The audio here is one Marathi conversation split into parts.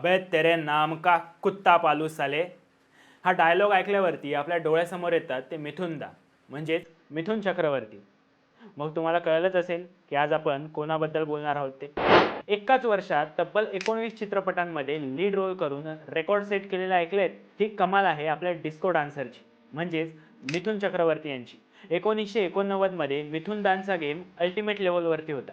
अबे तेरे नाम का कुत्ता पालू साले. हा डायलॉग ऐकल्यावरती आपल्या डोळ्यासमोर येतात ते मिथुनदा म्हणजेच मिथुन चक्रवर्ती. मग तुम्हाला कळलंच असेल की आज आपण कोणाबद्दल बोलणार आहोत ते. एकाच वर्षात तब्बल 19 चित्रपटांमध्ये लीड रोल करून रेकॉर्ड सेट केलेला ऐकलेत. ही कमाल आहे आपल्या डिस्को डान्सरची म्हणजेच मिथुन चक्रवर्ती यांची. 1989 मध्ये मिथुन डान्सचा गेम अल्टिमेट लेवलवरती होता.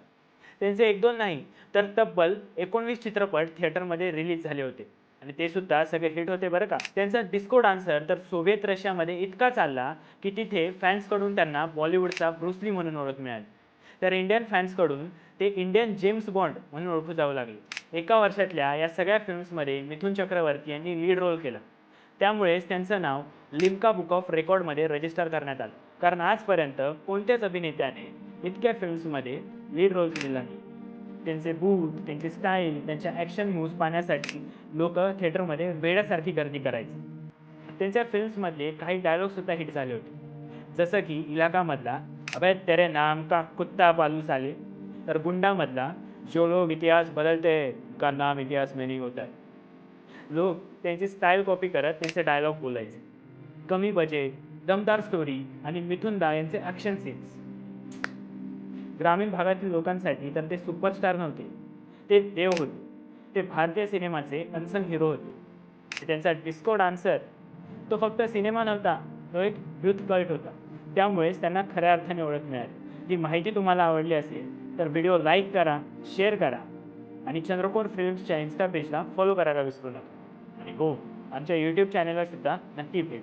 त्यांचे एक दोन नाही तर तब्बल 19 चित्रपट थिएटरमध्ये रिलीज झाले होते आणि ते सुद्धा सगळे हिट होते बरं का. त्यांचा डिस्को डान्सर तर सोव्हिएत रशियामध्ये इतका चालला की तिथे फॅन्सकडून त्यांना बॉलिवूडचा ब्रुसली म्हणून ओळख मिळाली. तर इंडियन फॅन्सकडून ते इंडियन जेम्स बॉन्ड म्हणून ओळखू जाऊ लागले. एका वर्षातल्या या सगळ्या फिल्म्समध्ये मिथुन चक्रवर्ती यांनी लीड रोल केला. त्यामुळेच त्यांचं नाव लिम्का बुक ऑफ रेकॉर्डमध्ये रजिस्टर करण्यात आलं. कारण आजपर्यंत कोणत्याच अभिनेत्याने इतक्या फिल्म्समध्ये लीड रोल केलेला नाही. त्यांचे बूट, त्यांची स्टाईल, त्यांच्या ॲक्शन मूव्स पाहण्यासाठी लोक थिएटरमध्ये वेड्यासारखी गर्दी करायची. त्यांच्या फिल्म्समधले काही डायलॉगसुद्धा हिट झाले होते. जसं की इलाकामधला अबे तेरे नाम का कुत्ता पालू साले, तर गुंडामधला जो लोग इतिहास बदलते का नाम इतिहास में नहीं होता है. लोक त्यांची स्टाईल कॉपी करत त्यांचे डायलॉग बोलायचे. कमी बजेट, दमदार स्टोरी आणि मिथुन दा यांचे ॲक्शन सीन्स. ग्रामीण भागातील लोकांसाठी तर ते सुपरस्टार नव्हते, ते देव होते. ते भारतीय सिनेमाचे अनसंग हिरो होते. त्यांचा डिस्को डान्सर तो फक्त सिनेमा नव्हता, तो एक युथ कल्ट होता. त्यामुळेच त्यांना खऱ्या अर्थाने ओळख मिळाली. ही माहिती तुम्हाला आवडली असेल तर व्हिडिओ लाईक करा, शेअर करा आणि चंद्रकोर फिल्म्सच्या इन्स्टा पेजला फॉलो करायला विसरू नका. आणि हो, आमच्या यूट्यूब चॅनलला सुद्धा नक्की भेट.